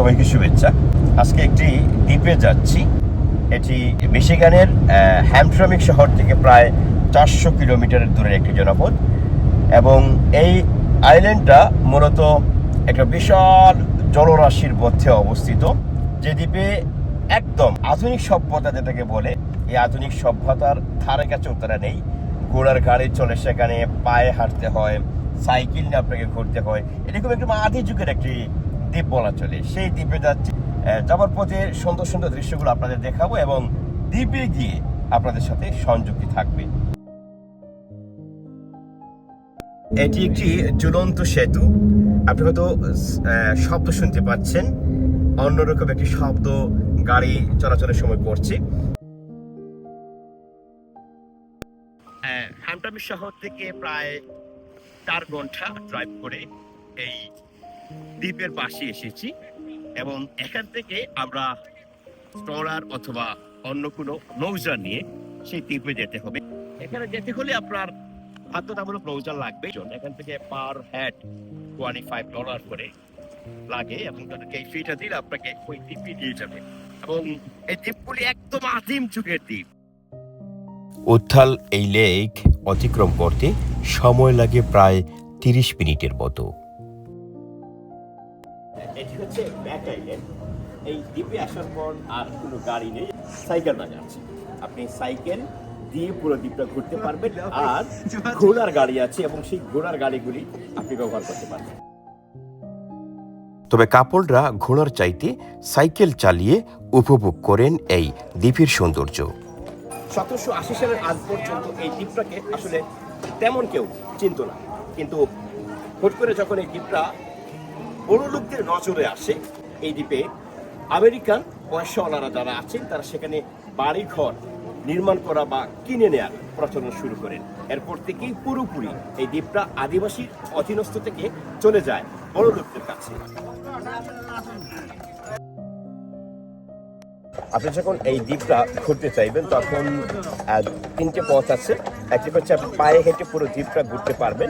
সবাইকে শুভেচ্ছা। আজকে একটি দ্বীপে যাচ্ছি। এটি মিশিগানের হ্যামট্রমিক শহর থেকে প্রায় 400 কিলোমিটারের দূরের একটি জনপদ এবং এই আইল্যান্ডটা মূলত একটা বিশাল জলরাশির মধ্যে অবস্থিত, যে দ্বীপে একদম আধুনিক সভ্যতা যেটাকে বলে, এই আধুনিক সভ্যতার ধারে কাছে তারা নেই। ঘোড়ার গাড়ি চলে, সেখানে পায়ে হাঁটতে হয়, সাইকেল নিয়ে আপনাকে ঘুরতে হয়। এরকম একদম আদি যুগের একটি দ্বীপ বলা চলে। সেই দ্বীপে যাচ্ছি। যাওয়ার পথে সুন্দর সুন্দর দৃশ্যগুলো আপনাদের দেখাবো এবং দ্বীপে গিয়ে আপনাদের সাথে সংযুক্তি থাকবে। এটি একটি ঝুলন্ত সেতু। আপনি হয়তো শব্দ শুনতে পাচ্ছেন, অন্যরকম একটি শব্দ গাড়ি চলাচলের সময় করছে। হ্যামট্রমিক শহর থেকে প্রায় 4 ঘন্টা ড্রাইভ করে এই দ্বীপের পাশে এসেছি এবং এখান থেকে আমরা ট্রলার অথবা অন্য কোনো নৌযান নিয়ে সেই দ্বীপে যেতে হবে। এখানে যেতে হলে আপনার বাধ্যতামূলক নৌযান লাগবে। এখান থেকে পার হেড $25 করে লাগে এবং তাদেরকে এই ফিটা দিলে আপনাকে ওই দ্বীপে নিয়ে যাবে। এবং এই দ্বীপগুলি একদম আদিম যুগের দ্বীপ। উত্তাল এই লেক অতিক্রম করতে সময় লাগে প্রায় 30 মিনিটের মতো। এটি হচ্ছে ব্যাক আইল্যান্ড। এই দ্বীপে আসার পর আর কোনো গাড়ি নেই, সাইকেল বাজার আছে। আপনি সাইকেল দিয়ে পুরো দ্বীপটা ঘুরতে পারবেন, আর ঘোড়ার গাড়ি আছে এবং সেই ঘোড়ার গাড়িগুলি আপনি ব্যবহার করতে পারবেন। তবে কাপলরা ঘোড়ার চাইতে সাইকেল চালিয়ে উপভোগ করেন এই দ্বীপের সৌন্দর্য। 1780 সালের আগ পর্যন্ত এই দ্বীপটাকে আসলে তেমন কেউ চিনত না, কিন্তু হুট করে যখন এই দ্বীপটা বড় লোকদের নজরে আসে, এই দ্বীপে আমেরিকান পয়সাওয়ালারা যারা আছেন তারা সেখানে বাড়িঘর নির্মাণ করা বা কিনে নেওয়ার প্রচলন শুরু করেন। এরপর থেকেই পুরোপুরি এই দ্বীপটা আদিবাসীর অধীনস্থ থেকে চলে যায় বড় লোকদের কাছে। আপনি যখন এই দ্বীপটা ঘুরতে চাইবেন তখন 3টে পথ আছে। একটি হচ্ছে আপনি পায়ে হেঁটে পুরো দ্বীপটা ঘুরতে পারবেন,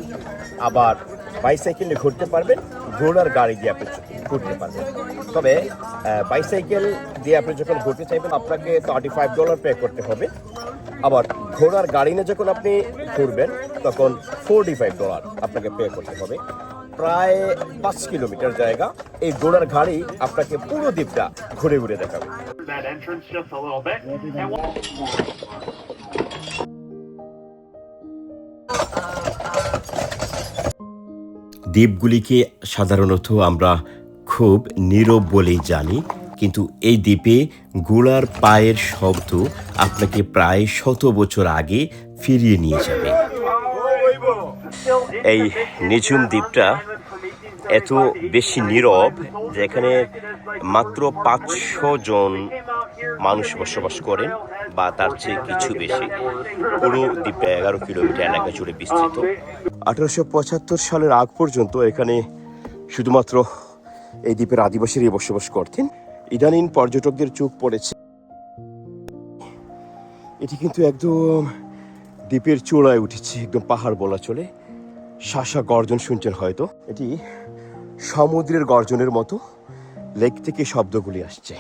আবার বাইসাইকেলে ঘুরতে পারবেন, ঘোড়ার গাড়ি দিয়ে আপনি ঘুরতে পারবেন। তবে বাইসাইকেল দিয়ে আপনি যখন ঘুরতে চাইবেন আপনাকে $35 পে করতে হবে। আবার ঘোড়ার গাড়ি নিয়ে যখন আপনি ঘুরবেন তখন $45 আপনাকে পে করতে হবে। প্রায় 5 কিলোমিটার জায়গা এই ঘোড়ার গাড়ি আপনাকে পুরো দ্বীপটা ঘুরে ঘুরে দেখাবে। দ্বীপগুলিকে সাধারণত আমরা খুব নীরব বলেই জানি, কিন্তু এই দ্বীপে ঘোড়ার পায়ের শব্দ আপনাকে প্রায় 100 বছর আগে ফিরিয়ে নিয়ে যাবে। এই নিঝুম দ্বীপটা এত বেশি নীরব যে এখানে মাত্র 500 জন মানুষ বসবাস করেন বা তার চেয়ে কিছু বেশি। পুরো দ্বীপটা 11 কিলোমিটার এলাকা জুড়ে বিস্তৃত। 1875 সালের আগ পর্যন্ত এখানে শুধুমাত্র এই দ্বীপের আদিবাসীরাই বসবাস করতেন। ইদানিং পর্যটকদের চোখ পড়েছে। এটি কিন্তু একদম দ্বীপের চূড়ায় উঠেছে, একদম পাহাড় বলা চলে। শাসা গর্জন শুনছেন হয়তো, এটি সমুদ্রের গর্জনের মতো লেক থেকে শব্দগুলি আসছে।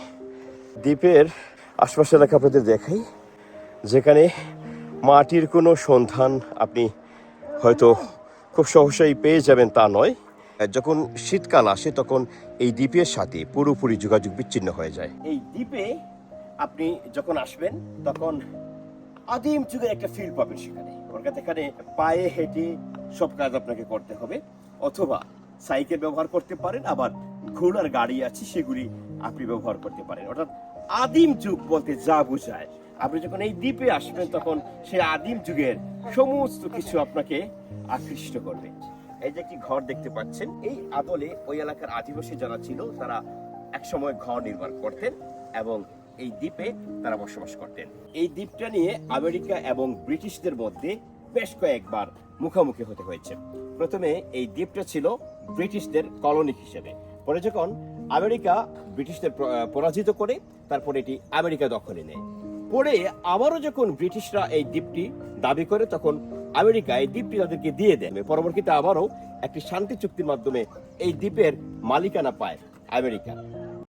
দ্বীপের আশপাশে এলাকা আপনাদের দেখাই, যেখানে মাটির কোনো সন্ধান আপনি হয়তো খুব সহজেই পেয়ে যাবেন তা নয়। যখন শীতকাল আসে তখন এই দ্বীপের সাথে পুরোপুরি যোগাযোগ বিচ্ছিন্ন হয়ে যায়। এই দ্বীপে আপনি যখন আসবেন তখন আদিম যুগের একটা ফিল পাবেন সেখানে। অর্থাৎ এখানে পায়ে হেঁটে সব কাজ আপনাকে করতে হবে, অথবা সাইকেল ব্যবহার করতে পারেন, আবার ঘোড়ার গাড়ি আছে সেগুলি আপনি ব্যবহার করতে পারেন। অর্থাৎ আদিম যুগ বলতে যা বোঝায়, আপনি যখন এই দ্বীপে আসবেন তখন সেই আদিম যুগের সমস্ত কিছু আপনাকে আকৃষ্ট করবে। এই যে একটি ঘর দেখতে পাচ্ছেন, এই আদলে ওই এলাকার আদিবাসী যারা ছিল তারা একসময় ঘর নির্মাণ করতেন এবং এই দ্বীপে তারা বসবাস করতেন। এই দ্বীপটা নিয়ে আমেরিকা এবং ব্রিটিশদের মধ্যে বেশ কয়েকবার মুখোমুখি হতে হয়েছে। প্রথমে এই দ্বীপটা ছিল ব্রিটিশদের কলোনি হিসেবে, পরে যখন আমেরিকা ব্রিটিশদের পরাজিত করে তারপর এটি আমেরিকা দখলে নেয়। পরে আবারও যখন ব্রিটিশরা এই দ্বীপটি দাবি করে তখন আমেরিকা এই দ্বীপটি তাদেরকে দিয়ে দেয়। পরবর্তীতে আবারও একটি শান্তি চুক্তির মাধ্যমে এই দ্বীপের মালিকানা পায় আমেরিকা।